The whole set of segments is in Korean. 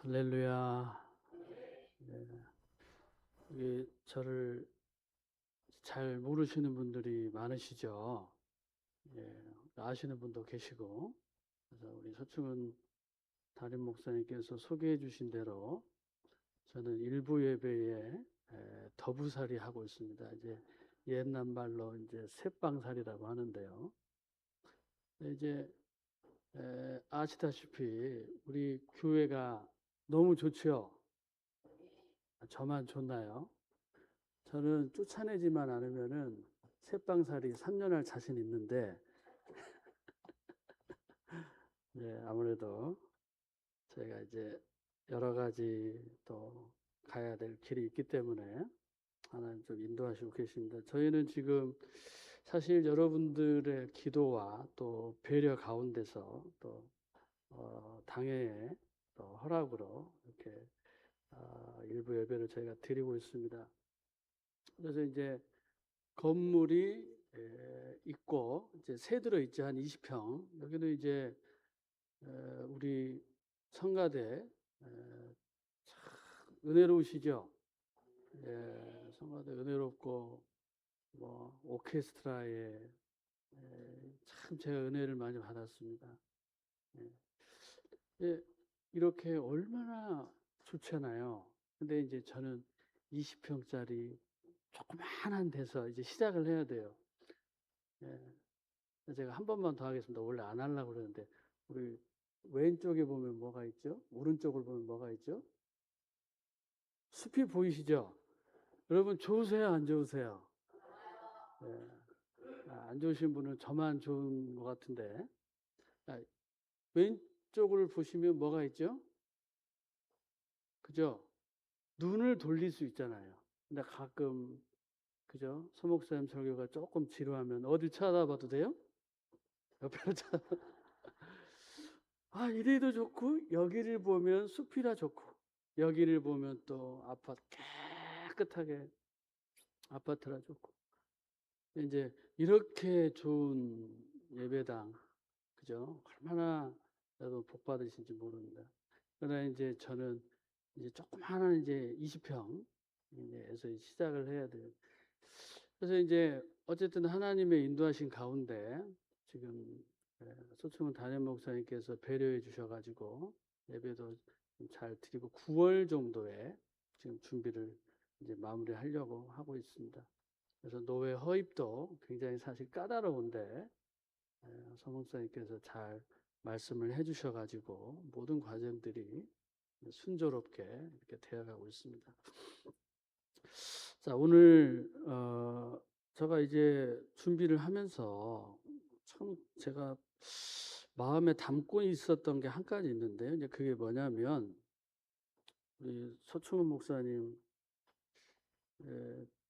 할렐루야. 네. 이게 저를 잘 모르시는 분들이 많으시죠. 예, 아시는 분도 계시고. 그래서 우리 서충은 담임 목사님께서 소개해 주신 대로 저는 일부 예배에 더부살이 하고 있습니다. 이제 옛날 말로 이제 새빵살이라고 하는데요. 이제 아시다시피 우리 교회가 너무 좋죠. 저만 좋나요? 저는 쫓아내지만 않으면은 새빵살이 3년 할 자신 있는데, 네, 아무래도 저희가 이제 여러 가지 또 가야 될 길이 있기 때문에 하나님 좀 인도하시고 계십니다. 저희는 지금 사실 여러분들의 기도와 또 배려 가운데서 또 당회의 또 허락으로 이렇게 일부 예배를 저희가 드리고 있습니다. 그래서 이제 건물이 있고 이제 새 들어 있죠. 한 20평. 여기는 이제 우리 성가대 참 은혜로우시죠. 성가대 은혜롭고 뭐 오케스트라에 참 제가 은혜를 많이 받았습니다. 이렇게 얼마나 좋잖아요. 근데 이제 저는 20평짜리 조그만한 데서 이제 시작을 해야 돼요. 제가 한 번만 더 하겠습니다. 원래 안 하려고 그러는데 우리 왼쪽에 보면 뭐가 있죠? 오른쪽을 보면 뭐가 있죠? 숲이 보이시죠? 여러분 좋으세요? 안 좋으세요? 안 좋으신 분은 저만 좋은 것 같은데 왼쪽을 보시면 뭐가 있죠? 그죠? 눈을 돌릴 수 있잖아요. 근데 가끔 그죠? 소목사님 설교가 조금 지루하면 어딜 쳐다봐도 돼요? 옆에를 쳐다봐. 이래도 좋고 여기를 보면 숲이라 좋고 여기를 보면 또 아파트 깨끗하게 아파트라 좋고 이제 이렇게 좋은 예배당 그죠? 얼마나 나도 복 받으신지 모릅니다. 그러나 이제 저는 이제 조그마한 이제 20평에서 시작을 해야 돼요. 그래서 이제 어쨌든 하나님의 인도하신 가운데 지금 소충은 담임 목사님께서 배려해 주셔가지고 예배도 잘 드리고 9월 정도에 지금 준비를 이제 마무리하려고 하고 있습니다. 그래서 노회 허입도 굉장히 사실 까다로운데 서 목사님께서 잘 말씀을 해주셔가지고 모든 과정들이 순조롭게 이렇게 되어가고 있습니다. 자, 오늘 제가 이제 준비를 하면서 참 제가 마음에 담고 있었던 게 한 가지 있는데요. 이제 그게 뭐냐면 우리 서충훈 목사님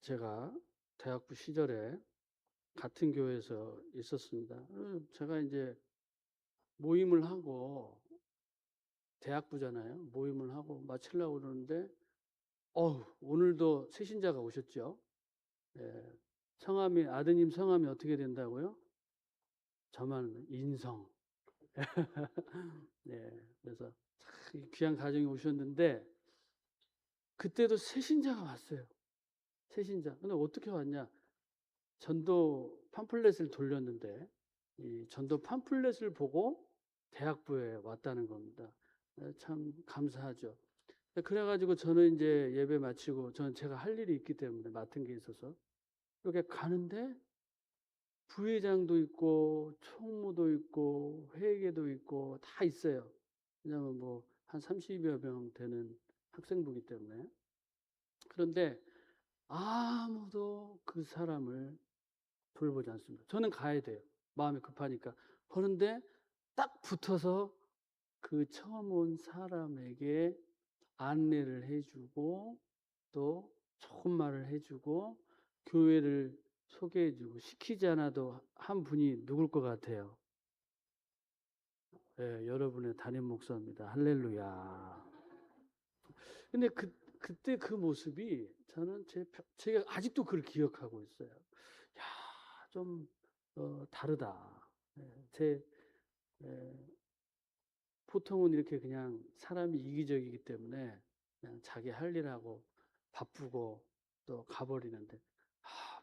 제가 대학부 시절에 같은 교회에서 있었습니다. 제가 이제 모임을 하고 대학부잖아요. 모임을 하고 마치려고 그러는데 오늘도 새신자가 오셨죠. 성함이 아드님 성함이 어떻게 된다고요? 저만 인성. 네, 그래서 귀한 가정이 오셨는데 그때도 새신자가 왔어요. 새신자. 근데 어떻게 왔냐? 전도 팜플렛을 돌렸는데 이 전도 팜플렛을 보고 대학부에 왔다는 겁니다. 참 감사하죠. 그래가지고 저는 이제 예배 마치고 저는 제가 할 일이 있기 때문에 맡은 게 있어서 이렇게 가는데 부회장도 있고 총무도 있고 회계도 있고 다 있어요. 왜냐하면 뭐 한 30여 명 되는 학생부기 때문에. 그런데 아무도 그 사람을 돌보지 않습니다. 저는 가야 돼요. 마음이 급하니까. 그런데 딱 붙어서 그 처음 온 사람에게 안내를 해주고 또 좋은 말을 해주고 교회를 소개해주고 시키지 않아도 한 분이 누굴 것 같아요? 여러분의 담임 목사입니다. 할렐루야. 근데 그때 그 모습이 저는 제가 아직도 그걸 기억하고 있어요. 야, 좀 다르다. 제 보통은 이렇게 그냥 사람이 이기적이기 때문에 그냥 자기 할 일하고 바쁘고 또 가버리는데,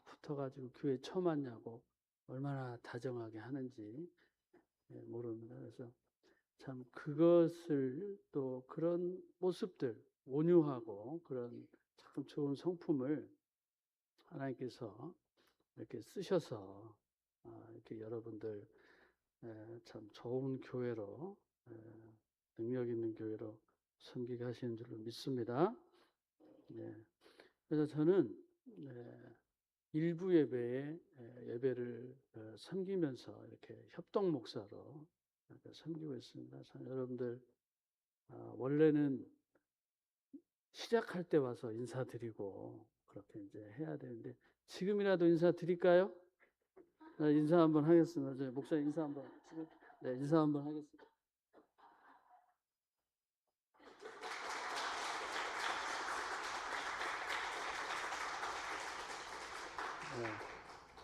붙어가지고 교회 처음 왔냐고 얼마나 다정하게 하는지 모릅니다. 그래서 참 그것을, 또 그런 모습들, 온유하고 그런 참 좋은 성품을 하나님께서 이렇게 쓰셔서 이렇게 여러분들 참 좋은 교회로, 능력 있는 교회로 섬기게 하시는 줄로 믿습니다. 네. 그래서 저는 일부 예배에 예배를 섬기면서 이렇게 협동 목사로 이렇게 섬기고 있습니다. 여러분들 원래는 시작할 때 와서 인사드리고 그렇게 이제 해야 되는데, 지금이라도 인사드릴까요? 인사 한번 하겠습니다. 저희 목사님 인사 한번. 네, 인사 한번 하겠습니다.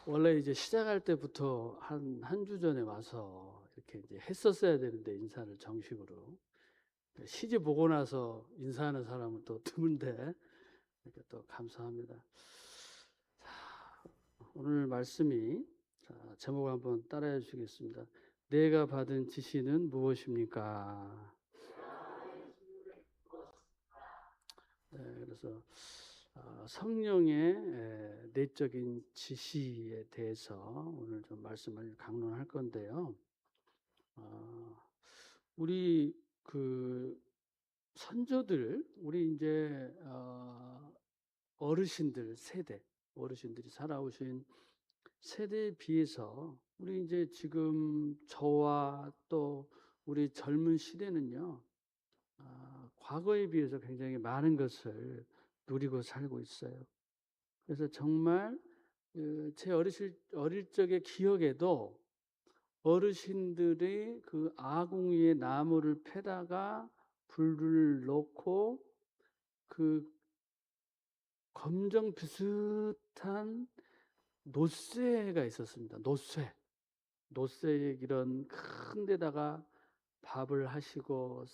원래 이제 시작할 때부터 한 주 전에 와서 이렇게 이제 했었어야 되는데, 인사를 정식으로. 시집 보고 나서 인사하는 사람은 또 드문데, 이렇게 또 감사합니다. 자, 오늘 말씀이, 제목 한번 따라해 주시겠습니다. 내가 받은 지시는 무엇입니까? 네, 그래서 성령의 내적인 지시에 대해서 오늘 좀 말씀을 강론할 건데요. 우리 그 선조들, 우리 이제 어르신들 세대, 어르신들이 살아오신 세대에 비해서 우리 이제 지금 저와 또 우리 젊은 시대는요, 과거에 비해서 굉장히 많은 것을 누리고 살고 있어요. 그래서 정말 제 어릴 적의 기억에도 어르신들이 그 아궁 위에 나무를 패다가 불을 넣고 그 검정 비슷한 노쇠가 있었습니다. 노쇠 이런 큰 데다가 밥을 하시고,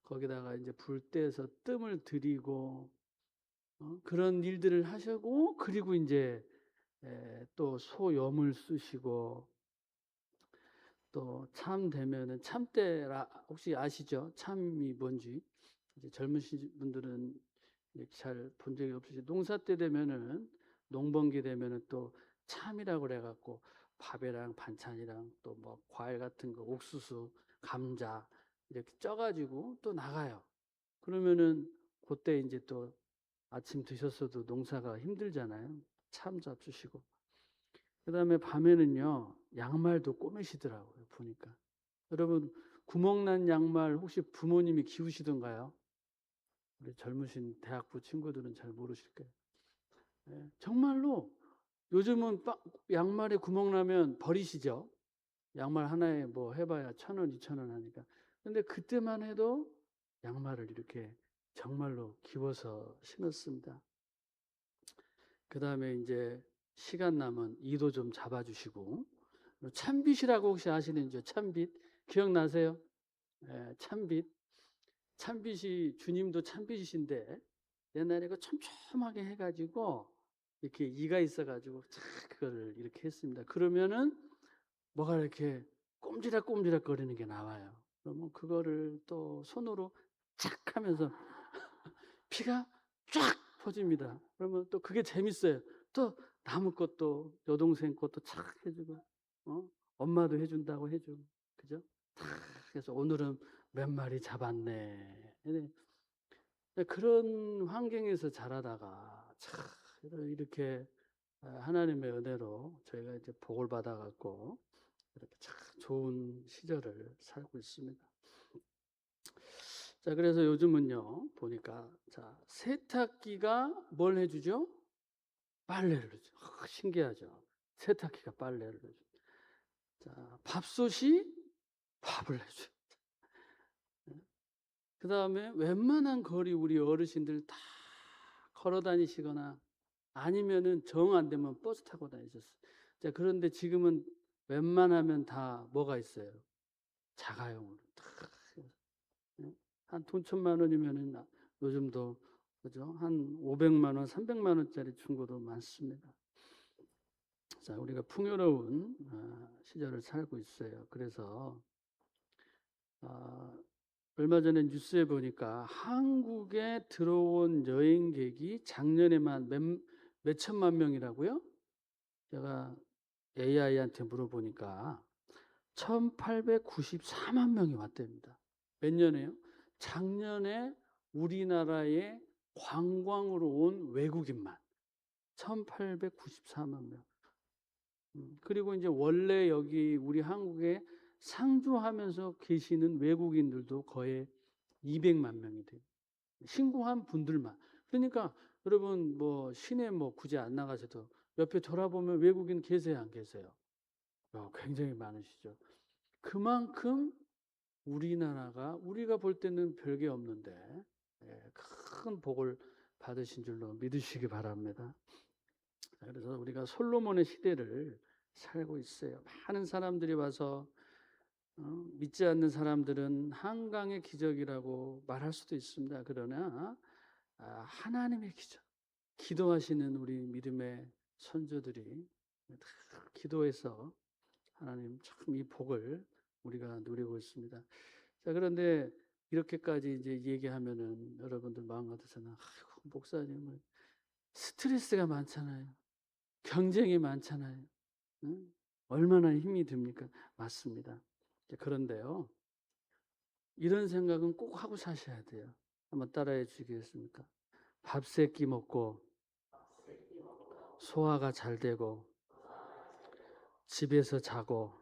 거기다가 이제 불 떼서 뜸을 들이고 그런 일들을 하시고, 그리고 이제 또 소염을 쓰시고, 또 참 되면은 참대라, 혹시 아시죠? 참이 뭔지. 이제 젊으신 분들은 잘 본 적이 없으시. 농사 때 되면은, 농번기 되면은 또 참이라고 그래갖고 밥이랑 반찬이랑 또 뭐 과일 같은 거, 옥수수, 감자 이렇게 쪄가지고 또 나가요. 그러면은 그때 이제 또 아침 드셨어도 농사가 힘들잖아요. 참 잡수시고. 그 다음에 밤에는요, 양말도 꼬매시더라고요, 보니까. 여러분, 구멍난 양말 혹시 부모님이 기우시던가요? 우리 젊으신 대학부 친구들은 잘 모르실 거예요. 정말로 요즘은 양말에 구멍 나면 버리시죠? 양말 하나에 뭐 해봐야 1,000원, 2,000원 하니까. 근데 그때만 해도 양말을 이렇게 정말로 기워서 신었습니다. 그 다음에 이제 시간 나면 이도 좀 잡아주시고, 참빗이라고 혹시 아시는지요? 참빗 기억나세요? 참빗. 참빗이, 주님도 참빗이신데 옛날에 그 촘촘하게 해가지고 이렇게 이가 있어가지고 그거를 이렇게 했습니다. 그러면은 뭐가 이렇게 꼼지락꼼지락 거리는 게 나와요. 그러면 그거를 또 손으로 착 하면서 피가 쫙 퍼집니다. 그러면 또 그게 재밌어요. 또 남의 것도, 여동생 것도 착 해주고, 엄마도 해준다고 해주고, 그죠? 그래서 오늘은 몇 마리 잡았네. 그런 환경에서 자라다가 참 이렇게 하나님의 은혜로 저희가 이제 복을 받아갖고 이렇게 참 좋은 시절을 살고 있습니다. 자, 그래서 요즘은요, 보니까, 자, 세탁기가 뭘 해주죠? 빨래를 해줘. 신기하죠? 세탁기가 빨래를 해줘. 자, 밥솥이 밥을 해줘. 그 다음에 웬만한 거리 우리 어르신들 다 걸어 다니시거나 아니면은 정 안 되면 버스 타고 다니셨어요. 자, 그런데 지금은 웬만하면 다 뭐가 있어요? 자가용으로. 한 돈 1,000만 원이면은 요즘도 그죠? 한 500만 원, 300만 원짜리 중고도 많습니다. 자, 우리가 풍요로운 시절을 살고 있어요. 그래서 얼마 전에 뉴스에 보니까 한국에 들어온 여행객이 작년에만 몇 천만 명이라고요? 제가 AI한테 물어보니까 1894만 명이 왔답니다. 몇 년에요? 작년에 우리나라에 관광으로 온 외국인만 1894만 명. 그리고 이제 원래 여기 우리 한국에 상주하면서 계시는 외국인들도 거의 200만 명이 돼요. 신고한 분들만. 그러니까 여러분 뭐 시내 뭐 굳이 안 나가셔도 옆에 돌아보면 외국인 계세요, 안 계세요? 굉장히 많으시죠. 그만큼 우리나라가 우리가 볼 때는 별게 없는데 큰 복을 받으신 줄로 믿으시기 바랍니다. 그래서 우리가 솔로몬의 시대를 살고 있어요. 많은 사람들이 와서 믿지 않는 사람들은 한강의 기적이라고 말할 수도 있습니다. 그러나 하나님의 기적, 기도하시는 우리 믿음의 선조들이 다 기도해서 하나님 참 이 복을 우리가 누리고 있습니다. 자, 그런데 이렇게까지 이제 얘기하면은 여러분들 마음 같아서는 아이고, 목사님은 스트레스가 많잖아요. 경쟁이 많잖아요. 응? 얼마나 힘이 듭니까? 맞습니다. 그런데요, 이런 생각은 꼭 하고 사셔야 돼요. 한번 따라해 주시겠습니까? 밥 세 끼 먹고 소화가 잘 되고 집에서 자고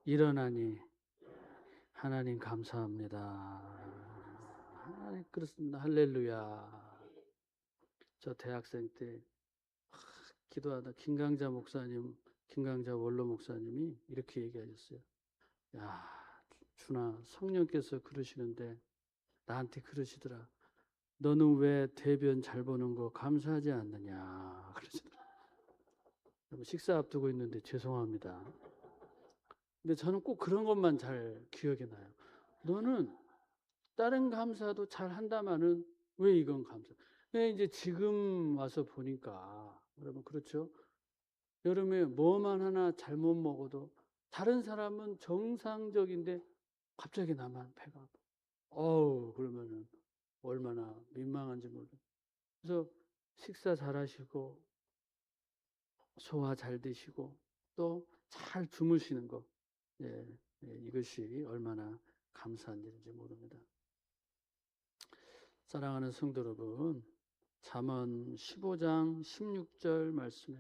일어나니 하나님 감사합니다. 하나님 그렇습니다. 할렐루야. 저 대학생 때 기도하다 김강자 원로 목사님이 이렇게 얘기하셨어요. 야, 준아, 성령께서 그러시는데 나한테 그러시더라. 너는 왜 대변 잘 보는 거 감사하지 않느냐 그러시더라. 식사 앞두고 있는데 죄송합니다. 근데 저는 꼭 그런 것만 잘 기억이 나요. 너는 다른 감사도 잘 한다마는 왜 이건 감사? 근데 이제 지금 와서 보니까 여러분 그렇죠? 여름에 뭐만 하나 잘못 먹어도 다른 사람은 정상적인데 갑자기 나만 배가 아파. 그러면은 얼마나 민망한지 모르. 그래서 식사 잘 하시고 소화 잘 되시고 또 잘 주무시는 거. 이것이 얼마나 감사한 일인지 모릅니다. 사랑하는 성도 여러분, 잠언 15장 16절 말씀에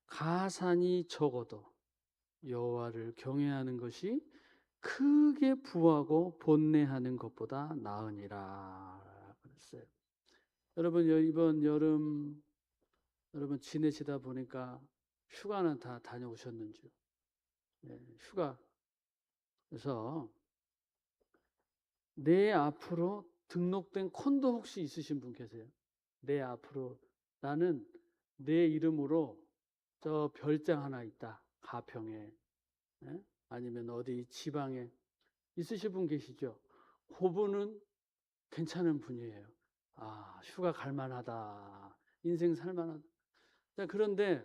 가산이 적어도 여호와를 경외하는 것이 크게 부하고 본내하는 것보다 나으니라 그랬어요. 여러분 이번 여름 여러분 지내시다 보니까 휴가는 다 다녀오셨는지요? 휴가. 그래서 내 앞으로 등록된 콘도 혹시 있으신 분 계세요? 내 앞으로 나는 내 이름으로 저 별장 하나 있다. 가평에. 아니면 어디 지방에 있으신 분 계시죠? 그분은 괜찮은 분이에요. 휴가 갈 만하다. 인생 살 만하다. 자, 그런데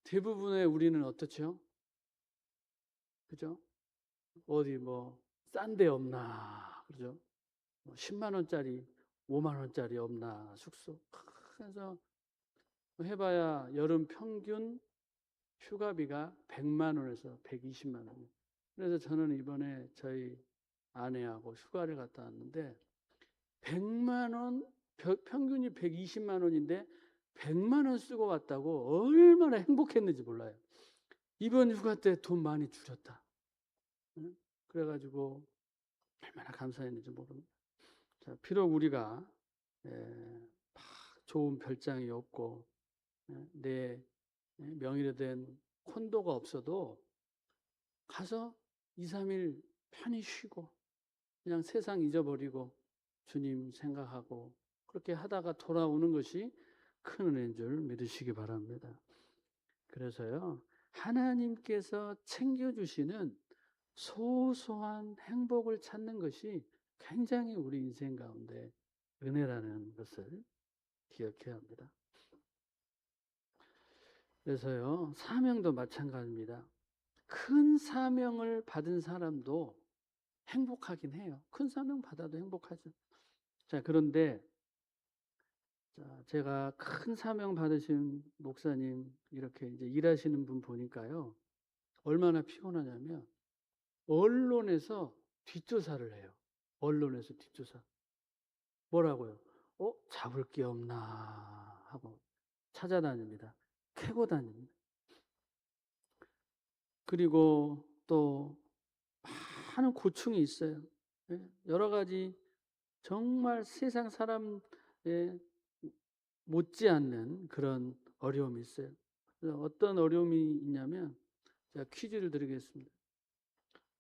대부분의 우리는 어떻죠? 그죠? 어디 뭐 싼 데 없나? 그죠? 10만 원짜리, 5만 원짜리 없나? 숙소. 그래서 해봐야 여름 평균 휴가비가 100만 원에서 120만 원. 그래서 저는 이번에 저희 아내하고 휴가를 갔다 왔는데 100만 원, 평균이 120만 원인데 100만 원 쓰고 왔다고 얼마나 행복했는지 몰라요. 이번 휴가 때 돈 많이 줄였다. 그래가지고 얼마나 감사했는지 모릅니다. 자, 비록 우리가 좋은 별장이 없고 내 명의로 된 콘도가 없어도 가서 2, 3일 편히 쉬고 그냥 세상 잊어버리고 주님 생각하고 그렇게 하다가 돌아오는 것이 큰 은혜인 줄 믿으시기 바랍니다. 그래서요, 하나님께서 챙겨주시는 소소한 행복을 찾는 것이 굉장히 우리 인생 가운데 은혜라는 것을 기억해야 합니다. 그래서요, 사명도 마찬가지입니다. 큰 사명을 받은 사람도 행복하긴 해요. 큰 사명 받아도 행복하죠. 자, 그런데 제가 큰 사명 받으신 목사님 이렇게 이제 일하시는 분 보니까요, 얼마나 피곤하냐면 언론에서 뒷조사를 해요. 언론에서 뒷조사. 뭐라고요? 잡을 게 없나 하고 찾아다닙니다. 캐고 다닙니다. 그리고 또 많은 고충이 있어요. 여러 가지 정말 세상 사람에 못지않는 그런 어려움이 있어요. 어떤 어려움이 있냐면 제가 퀴즈를 드리겠습니다.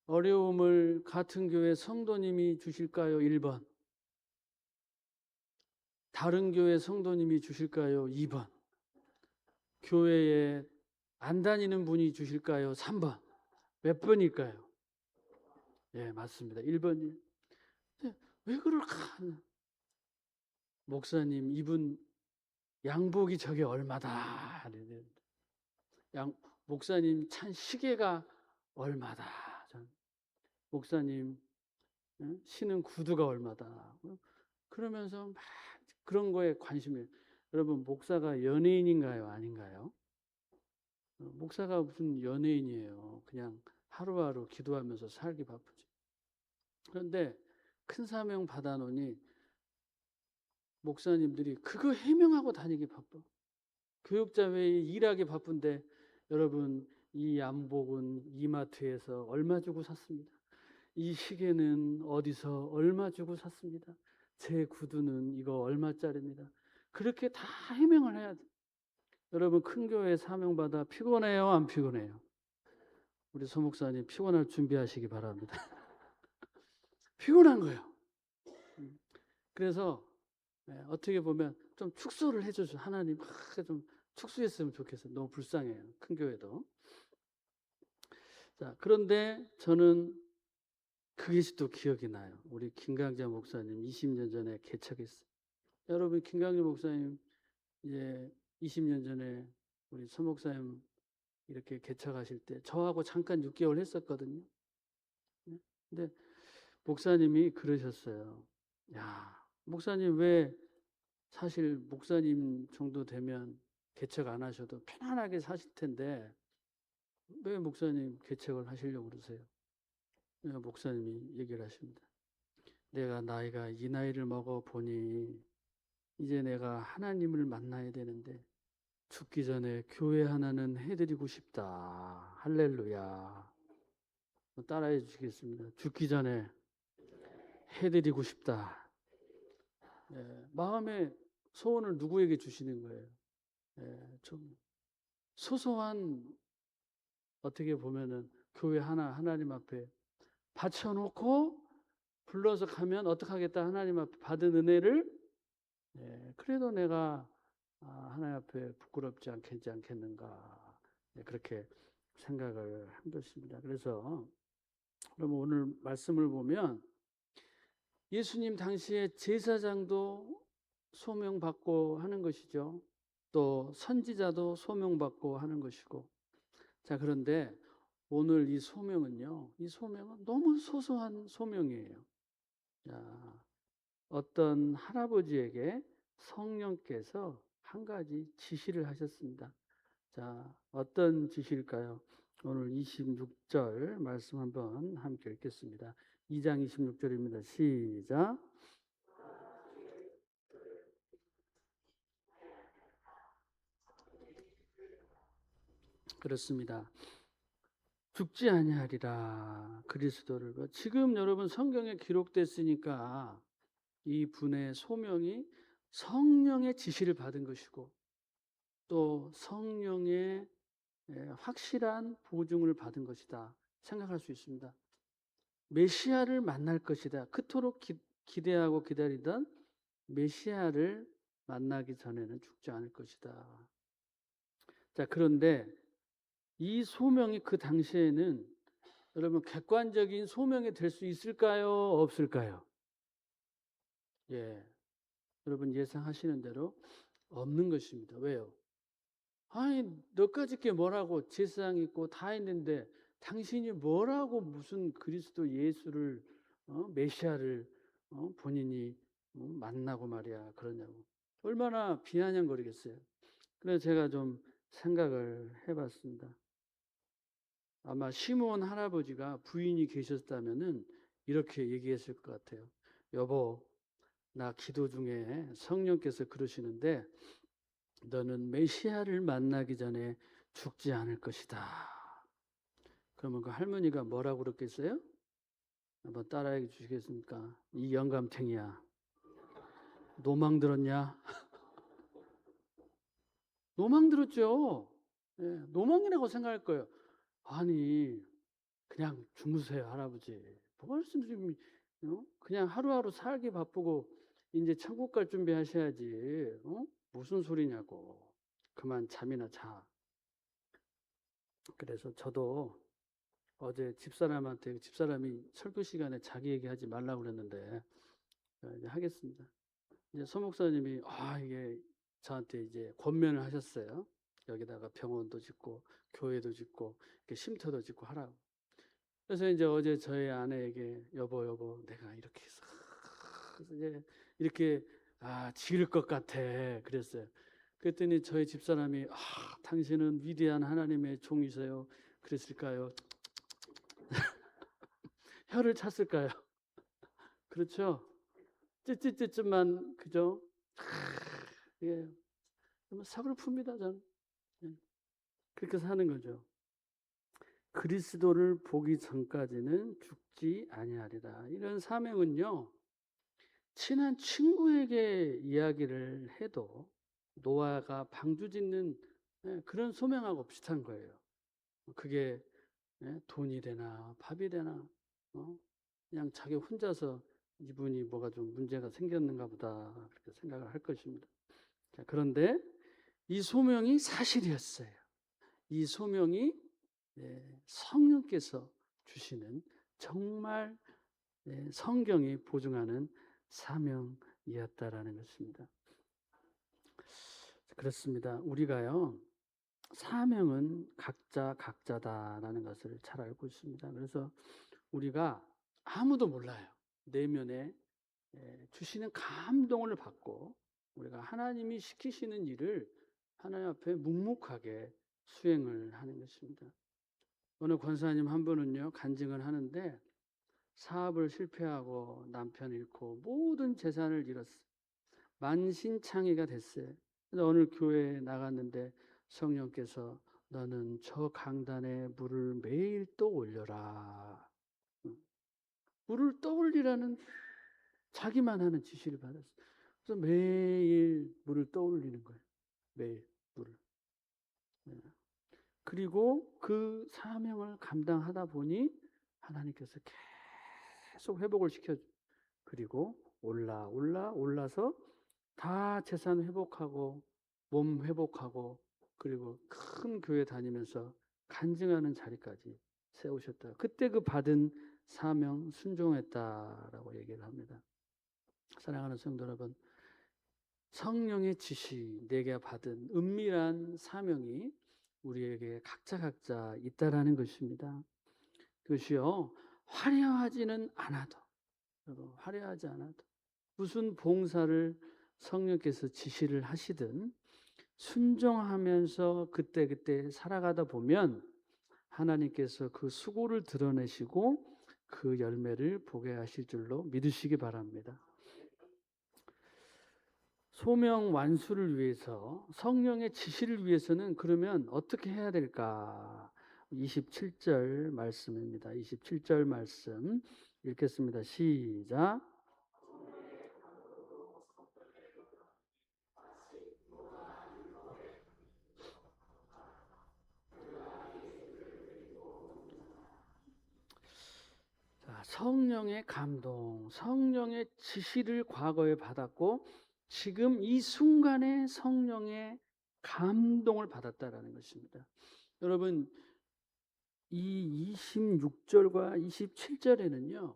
어려움을 같은 교회 성도님이 주실까요? 1번. 다른 교회 성도님이 주실까요? 2번. 교회에 안 다니는 분이 주실까요? 3번. 몇 번일까요? 예, 맞습니다. 1번이에요. 왜 그럴까? 목사님, 이분 양복이 저게 얼마다. 목사님 찬 시계가 얼마다. 목사님 신은 구두가 얼마다. 그러면서 막 그런 거에 관심이. 여러분, 목사가 연예인인가요? 아닌가요? 목사가 무슨 연예인이에요. 그냥 하루하루 기도하면서 살기 바쁘지. 그런데 큰 사명 받아놓으니 목사님들이 그거 해명하고 다니기 바빠. 교육자 회의 일하기 바쁜데 여러분, 이 양복은 이마트에서 얼마 주고 샀습니다. 이 시계는 어디서 얼마 주고 샀습니다. 제 구두는 이거 얼마짜리입니다. 그렇게 다 해명을 해야 돼. 여러분, 큰 교회 사명받아 피곤해요? 안 피곤해요? 우리 소목사님 피곤할 준비하시기 바랍니다. 피곤한 거예요. 그래서 어떻게 보면 좀 축소를 해줘서 하나님 좀 축소했으면 좋겠어요. 너무 불쌍해요. 큰 교회도. 자, 그런데 저는 그것이 또 기억이 나요. 우리 김강자 목사님 20년 전에 개척했어요. 여러분, 김강자 목사님 이제 20년 전에 우리 서 목사님 이렇게 개척하실 때 저하고 잠깐 6개월 했었거든요. 근데 목사님이 그러셨어요. 야, 목사님 왜 사실 목사님 정도 되면 개척 안 하셔도 편안하게 사실 텐데 왜 목사님 개척을 하시려고 그러세요? 목사님이 얘기를 하십니다. 내가 나이가 이 나이를 먹어 보니 이제 내가 하나님을 만나야 되는데 죽기 전에 교회 하나는 해드리고 싶다. 할렐루야. 따라해 주시겠습니다. 죽기 전에 해드리고 싶다. 마음의 소원을 누구에게 주시는 거예요? 좀 소소한, 어떻게 보면은 교회 하나 하나님 앞에 바쳐놓고 불러서 가면 어떡하겠다. 하나님 앞에 받은 은혜를 그래도 내가 하나님 앞에 부끄럽지 않겠는가. 그렇게 생각을 한 것입니다. 그래서 그러면 오늘 말씀을 보면 예수님 당시에 제사장도 소명받고 하는 것이죠. 또 선지자도 소명받고 하는 것이고. 자, 그런데 오늘 이 소명은요, 이 소명은 너무 소소한 소명이에요. 자, 어떤 할아버지에게 성령께서 한 가지 지시를 하셨습니다. 자, 어떤 지시일까요? 오늘 26절 말씀 한번 함께 읽겠습니다. 2장 26절입니다. 시작. 그렇습니다. 죽지 아니하리라. 그리스도를. 지금 여러분 성경에 기록됐으니까 이 분의 소명이 성령의 지시를 받은 것이고 또 성령의 확실한 보증을 받은 것이다 생각할 수 있습니다. 메시아를 만날 것이다. 그토록 기대하고 기다리던 메시아를 만나기 전에는 죽지 않을 것이다. 자, 그런데 이 소명이 그 당시에는 여러분 객관적인 소명이 될 수 있을까요? 없을까요? 예, 여러분 예상하시는 대로 없는 것입니다. 왜요? 아니, 너까짓 게 뭐라고 제사장 있고 다 있는데 당신이 뭐라고 무슨 그리스도 예수를 메시아를 본인이 만나고 말이야 그러냐고. 얼마나 비아냥거리겠어요. 그래서 제가 좀 생각을 해봤습니다. 아마 시므온 할아버지가 부인이 계셨다면은 이렇게 얘기했을 것 같아요. 여보, 나 기도 중에 성령께서 그러시는데 너는 메시아를 만나기 전에 죽지 않을 것이다. 그러면 그 할머니가 뭐라고 그랬겠어요? 한번 따라해 주시겠습니까? 이 영감탱이야. 노망 들었냐? 노망 들었죠. 예, 노망이라고 생각할 거예요. 아니, 그냥 주무세요, 할아버지. 무슨 좀 그냥 하루하루 살기 바쁘고 이제 천국 갈 준비하셔야지. 무슨 소리냐고. 그만 잠이나 자. 그래서 저도 어제 집사람이 설교 시간에 자기 얘기하지 말라고 그랬는데 이제 하겠습니다. 이제 서 목사님이 이게 저한테 이제 권면을 하셨어요. 여기다가 병원도 짓고 교회도 짓고 이렇게 쉼터도 짓고 하라고. 그래서 이제 어제 저희 아내에게 여보 내가 이렇게 해서 그래서 이제 이렇게 지을 것 같아 그랬어요. 그랬더니 저희 집사람이 당신은 위대한 하나님의 종이세요. 그랬을까요? 혀를 찼을까요? 그렇죠? 찌찌찌찌만 그죠? 예, 서글픕니다 저는. 예. 그렇게 사는 거죠. 그리스도를 보기 전까지는 죽지 아니하리라. 이런 사명은요. 친한 친구에게 이야기를 해도 노아가 방주 짓는 그런 소명하고 비슷한 거예요. 그게 돈이 되나 밥이 되나 그냥 자기 혼자서 이분이 뭐가 좀 문제가 생겼는가 보다 그렇게 생각을 할 것입니다. 자, 그런데 이 소명이 사실이었어요. 이 소명이 성령께서 주시는 정말 성경이 보증하는 사명이었다라는 것입니다. 그렇습니다. 우리가요 사명은 각자다라는 것을 잘 알고 있습니다. 그래서 우리가 아무도 몰라요. 내면에 주시는 감동을 받고 우리가 하나님이 시키시는 일을 하나님 앞에 묵묵하게 수행을 하는 것입니다. 어느 권사님 한 분은요 간증을 하는데 사업을 실패하고 남편 잃고 모든 재산을 잃었어요. 만신창이가 됐어요. 근데 어느 교회에 나갔는데 성령께서 너는 저 강단에 물을 매일 또 올려라. 물을 떠올리라는 자기만 하는 지시를 받았어요. 그래서 매일 물을 떠올리는 거예요. 매일 물을. 그리고 그 사명을 감당하다 보니 하나님께서 계속 회복을 시켜줘. 그리고 올라서 다 재산 회복하고 몸 회복하고 그리고 큰 교회 다니면서 간증하는 자리까지 세우셨다. 그때 그 받은 사명 순종했다라고 얘기를 합니다. 사랑하는 성도 여러분, 성령의 지시 내게 받은 은밀한 사명이 우리에게 각자 있다라는 것입니다. 그것이요 화려하지는 않아도 여러분 화려하지 않아도 무슨 봉사를 성령께서 지시를 하시든 순종하면서 그때그때 살아가다 보면 하나님께서 그 수고를 드러내시고 그 열매를 보게 하실 줄로 믿으시기 바랍니다. 소명 완수를 위해서 성령의 지시를 위해서는 그러면 어떻게 해야 될까? 27절 말씀입니다. 27절 말씀 읽겠습니다. 시작. 자, 성령의 감동, 성령의 지시를 과거에 받았고 지금 이 순간에 성령의 감동을 받았다라는 것입니다. 여러분 이 26절과 27절에는요.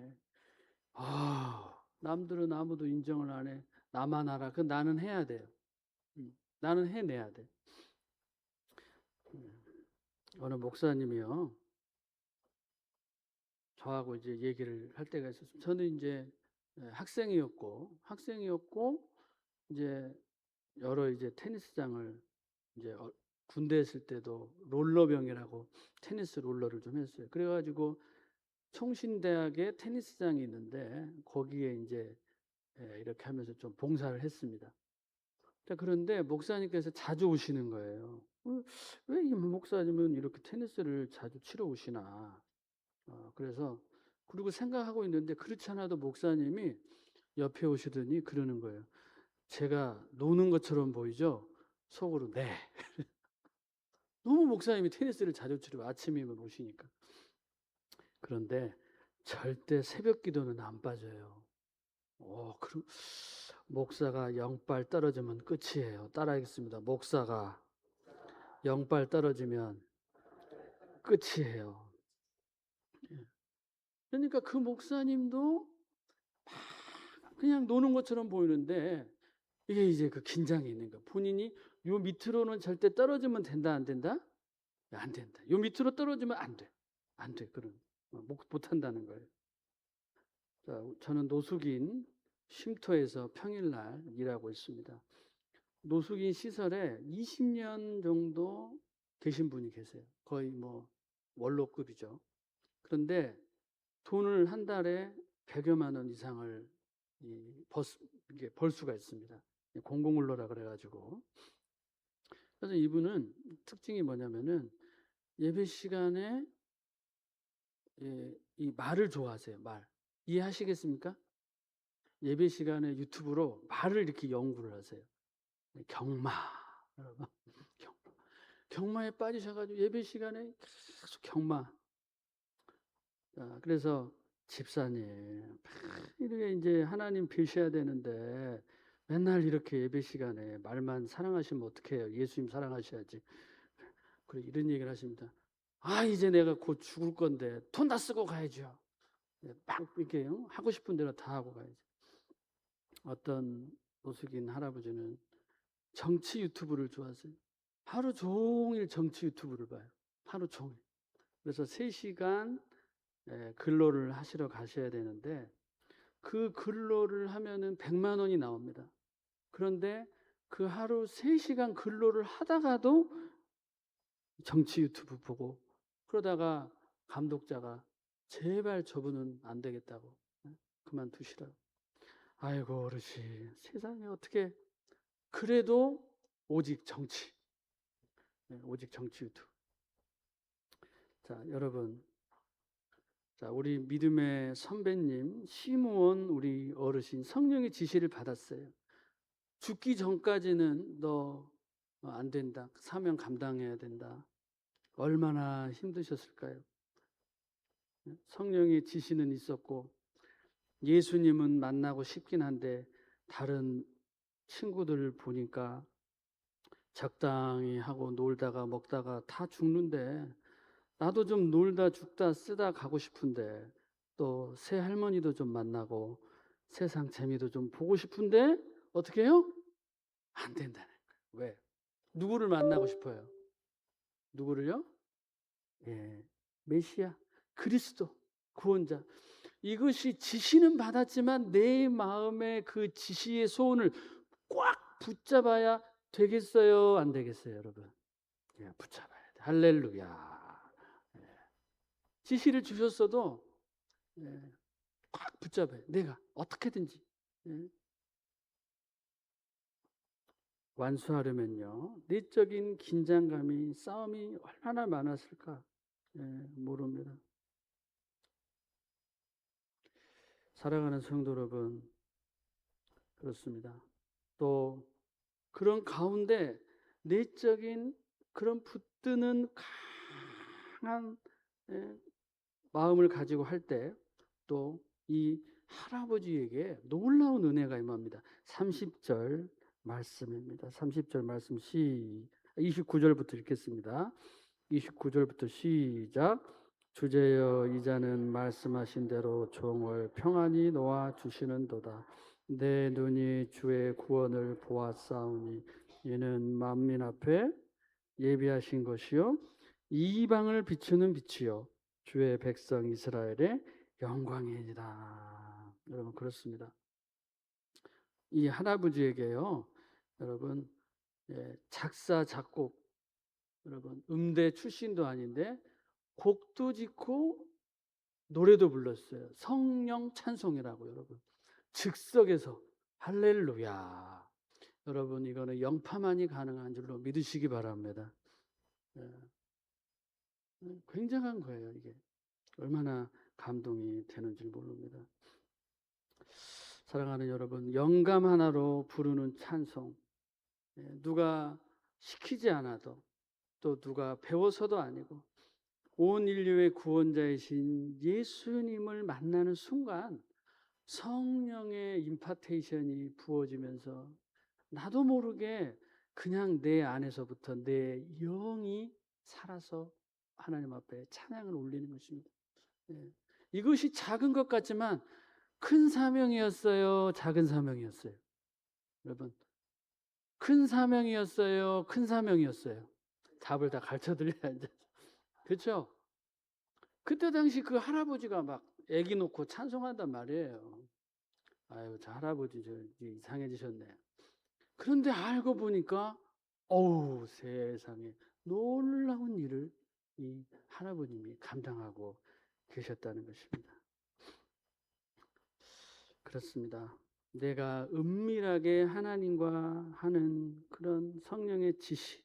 예. 남들은 아무도 인정을 안 해. 나만 알아. 그 나는 해야 돼요. 나는 해내야 돼. 어느 목사님이요. 저하고 이제 얘기를 할 때가 있었어요. 저는 이제 학생이었고 이제 여러 이제 테니스장을 이제 군대 있을 때도 롤러병이라고 테니스 롤러를 좀 했어요. 그래가지고 총신대학에 테니스장이 있는데 거기에 이제 이렇게 하면서 좀 봉사를 했습니다. 그런데 목사님께서 자주 오시는 거예요. 왜 이 목사님은 이렇게 테니스를 자주 치러 오시나. 그래서 그리고 생각하고 있는데 그렇지 않아도 목사님이 옆에 오시더니 그러는 거예요. 제가 노는 것처럼 보이죠? 속으로 네. 너무 목사님이 테니스를 자주 치러 아침이면 오시니까. 그런데 절대 새벽 기도는 안 빠져요. 그럼 목사가 0발 떨어지면 끝이에요. 따라하겠습니다. 목사가 0발 떨어지면 끝이에요. 그러니까 그 목사님도 막 그냥 노는 것처럼 보이는데 이게 이제 그 긴장이 있는 거야. 본인이 요 밑으로는 절대 떨어지면 된다, 안 된다? 안 된다. 요 밑으로 떨어지면 안 돼. 안 돼. 그런 못 한다는 거예요. 자, 저는 노숙인 쉼터에서 평일날 일하고 있습니다. 노숙인 시설에 20년 정도 계신 분이 계세요. 거의 뭐 원로급이죠. 그런데 돈을 한 달에 100여만 원 이상을 벌 수가 있습니다. 공공근로라 그래가지고. 그래서 이분은 특징이 뭐냐면은 예배 시간에 이 말을 좋아하세요. 말. 이해하시겠습니까? 예배 시간에 유튜브로 말을 이렇게 연구를 하세요. 경마. 여러분. 경마에 빠지셔가지고 예배 시간에 계속 경마. 그래서 집사님, 이렇게 이제 하나님 뵈셔야 되는데 맨날 이렇게 예배 시간에 말만 사랑하시면 어떡해요? 예수님 사랑하셔야지. 그래 이런 얘기를 하십니다. 이제 내가 곧 죽을 건데 돈 다 쓰고 가야죠. 막 이렇게 하고 싶은 대로 다 하고 가야죠. 어떤 노숙인 할아버지는 정치 유튜브를 좋아하세요. 하루 종일 정치 유튜브를 봐요. 하루 종일. 그래서 3시간 근로를 하시러 가셔야 되는데 그 근로를 하면은 100만 원이 나옵니다. 그런데 그 하루 3시간 근로를 하다가도 정치 유튜브 보고 그러다가 감독자가 제발 저분은 안 되겠다고 그만두시라고. 아이고 어르신 세상에 어떻게 그래도 오직 정치 오직 정치 유튜브. 자 여러분, 자 우리 믿음의 선배님 시므온 우리 어르신 성령의 지시를 받았어요. 죽기 전까지는 너 안 된다. 사명 감당해야 된다. 얼마나 힘드셨을까요? 성령의 지시는 있었고 예수님은 만나고 싶긴 한데 다른 친구들 보니까 적당히 하고 놀다가 먹다가 다 죽는데 나도 좀 놀다 죽다 쓰다 가고 싶은데 또 새 할머니도 좀 만나고 세상 재미도 좀 보고 싶은데 어떻게 해요? 안 된다는 거예요. 왜? 누구를 만나고 싶어요? 누구를요? 예, 메시아, 그리스도, 구원자. 이것이 지시는 받았지만 내 마음의 그 지시의 소원을 꽉 붙잡아야 되겠어요? 안 되겠어요, 여러분? 예, 붙잡아야 돼. 할렐루야. 예. 지시를 주셨어도 꽉 붙잡아요. 내가 어떻게든지. 예. 완수하려면요. 내적인 긴장감이 싸움이 얼마나 많았을까 모릅니다. 사랑하는 성도 여러분, 그렇습니다. 또 그런 가운데 내적인 그런 붙드는 강한 마음을 가지고 할 때 또 이 할아버지에게 놀라운 은혜가 임합니다. 30절 말씀입니다. 30절 말씀 29절부터 읽겠습니다. 29절부터 시작. 주제여 이자는 말씀하신 대로 종을 평안히 놓아 주시는도다. 내 눈이 주의 구원을 보았사오니 이는 만민 앞에 예비하신 것이요 이방을 비추는 빛이요 주의 백성 이스라엘의 영광이니라. 여러분 그렇습니다. 이 할아버지에게요 여러분 작사 작곡 여러분 음대 출신도 아닌데 곡도 짓고 노래도 불렀어요. 성령 찬송이라고 여러분. 즉석에서 할렐루야. 여러분 이거는 영파만이 가능한 줄로 믿으시기 바랍니다. 굉장한 거예요 이게. 얼마나 감동이 되는지 모릅니다. 사랑하는 여러분, 영감 하나로 부르는 찬송, 누가 시키지 않아도 또 누가 배워서도 아니고 온 인류의 구원자이신 예수님을 만나는 순간 성령의 임파테이션이 부어지면서 나도 모르게 그냥 내 안에서부터 내 영이 살아서 하나님 앞에 찬양을 올리는 것입니다. 이것이 작은 것 같지만 큰 사명이었어요? 작은 사명이었어요? 여러분, 큰 사명이었어요? 큰 사명이었어요? 답을 다 가르쳐 드려야죠. 그렇죠? 그때 당시 그 할아버지가 막 애기 놓고 찬송한단 말이에요. 아유, 저 할아버지 저 이상해지셨네. 그런데 알고 보니까 어우, 세상에 놀라운 일을 이 할아버님이 감당하고 계셨다는 것입니다. 그렇습니다. 내가 은밀하게 하나님과 하는 그런 성령의 지시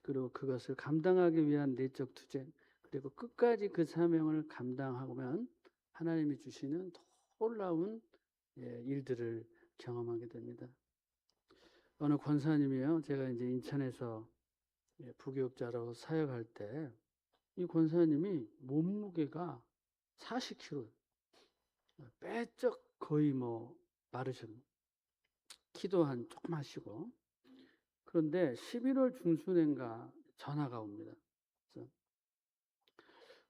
그리고 그것을 감당하기 위한 내적 투쟁 그리고 끝까지 그 사명을 감당하면 하나님이 주시는 놀라운 일들을 경험하게 됩니다. 어느 권사님이요. 제가 이제 인천에서 부교육자로 사역할 때 이 권사님이 몸무게가 40kg 빼쩍 거의 뭐 마르셨네. 키도 한 조금 하시고. 그런데 11월 중순인가 전화가 옵니다. 그래서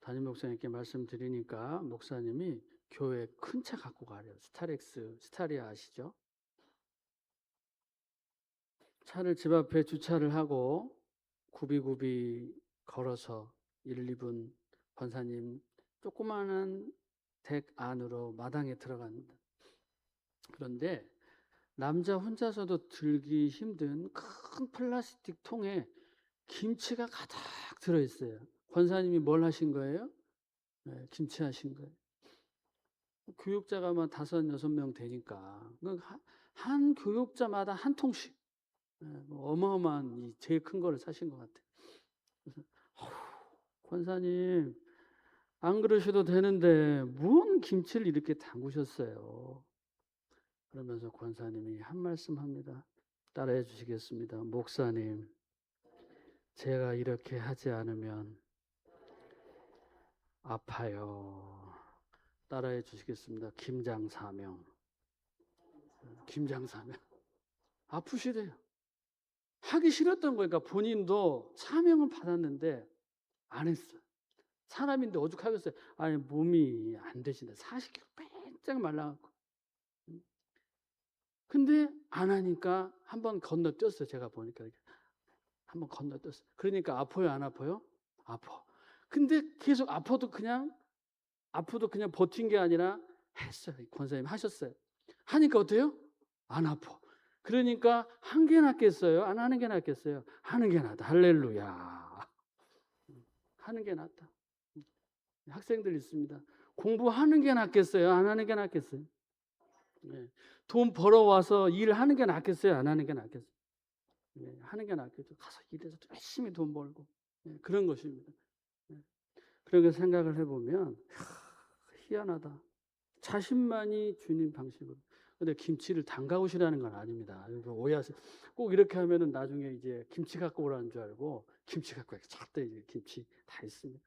담임 목사님께 말씀드리니까 목사님이 교회 큰 차 갖고 가래요. 스타렉스, 스타리아 아시죠? 차를 집 앞에 주차를 하고 굽이굽이 걸어서 1, 2분 권사님 조그마한 댁 안으로 마당에 들어갑니다. 그런데 남자 혼자서도 들기 힘든 큰 플라스틱 통에 김치가 가득 들어있어요. 권사님이 뭘 하신 거예요? 김치 하신 거예요. 교육자가 막 5, 6명 되니까 한 교육자마다 한 통씩 어마어마한 제일 큰 거를 사신 것 같아요. 그래서 권사님 안 그러셔도 되는데 뭔 김치를 이렇게 담그셨어요? 그러면서 권사님이 한 말씀 합니다. 따라해 주시겠습니다. 목사님, 제가 이렇게 하지 않으면 아파요. 따라해 주시겠습니다. 김장사명. 김장사명. 아프시대요. 하기 싫었던 거니까 본인도 사명은 받았는데 안 했어요. 사람인데 오죽하겠어요. 아니 몸이 안 되신다. 40kg 빼짝 말라갖고. 근데 안 하니까 한번 건너뛰었어요. 제가 보니까 한번 건너뛰었어요. 그러니까 아파요, 안 아파요? 아파. 근데 계속 아파도 그냥 버틴 게 아니라 했어요. 권사님 하셨어요. 하니까 어때요? 안 아파. 그러니까 한 게 낫겠어요? 안 하는 게 낫겠어요? 하는 게 낫다. 할렐루야. 하는 게 낫다. 학생들 있습니다. 공부하는 게 낫겠어요? 안 하는 게 낫겠어요? 네. 돈 벌어와서 일하는 게 낫겠어요? 안 하는 게 낫겠어요? 네. 하는 게 낫겠죠. 가서 일해서 열심히 돈 벌고 네. 그런 것입니다. 네. 그렇게 생각을 해보면 희한하다. 자신만이 주님 방식으로. 근데 김치를 담가 오시라는 건 아닙니다. 오해하세요. 꼭 이렇게 하면은 나중에 이제 김치 갖고 오라는 줄 알고 김치 갖고 찾대 이제 김치 다 있습니다.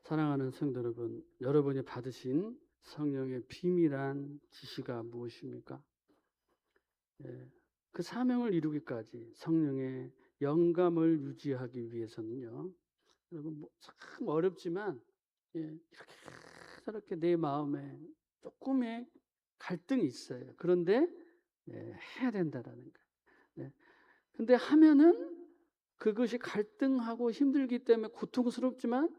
사랑하는 성도 여러분, 여러분이 받으신 성령의 비밀한 지시가 무엇입니까? 그 사명을 이루기까지 성령의 영감을 유지하기 위해서는요. 여러분 참 어렵지만 이렇게 저렇게 내 마음에 조금의 갈등이 있어요. 그런데 해야 된다라는 거예요. 근데 하면은 그것이 갈등하고 힘들기 때문에 고통스럽지만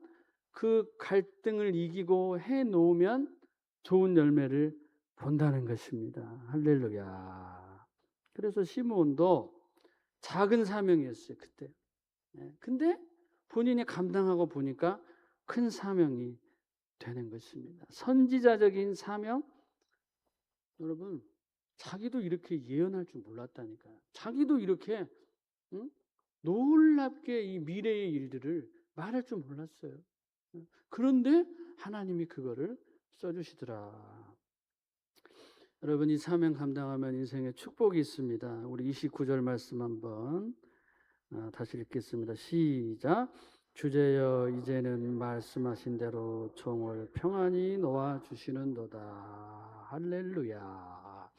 그 갈등을 이기고 해 놓으면 좋은 열매를 본다는 것입니다. 할렐루야. 그래서 시므온도 작은 사명이었어요, 그때. 근데 본인이 감당하고 보니까 큰 사명이 되는 것입니다. 선지자적인 사명, 여러분, 자기도 이렇게 예언할 줄 몰랐다니까요. 자기도 이렇게 놀랍게 이 미래의 일들을 말할 줄 몰랐어요. 그런데 하나님이 그거를 써주시더라. 여러분, 이 사명 감당하면 인생에 축복이 있습니다. 우리 29절 말씀 한번 다시 읽겠습니다. 시작. 주제여 이제는 말씀하신 대로 종을 평안히 놓아 주시는도다. 할렐루야.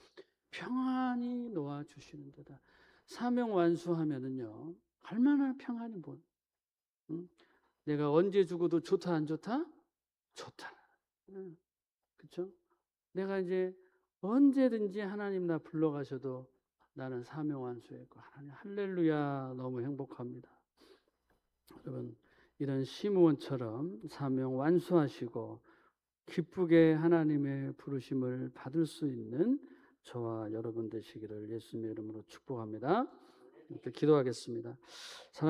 평안히 놓아 주시는도다. 사명 완수하면은요, 얼마나 평안히 내가 언제 죽어도 좋다 안 좋다? 좋다. 그렇죠? 내가 이제 언제든지 하나님 나 불러가셔도 나는 사명 완수했고 하나님 할렐루야 너무 행복합니다. 여러분 이런 시므온처럼 사명 완수하시고 기쁘게 하나님의 부르심을 받을 수 있는 저와 여러분 되시기를 예수님의 이름으로 축복합니다. 이렇게 기도하겠습니다. 사랑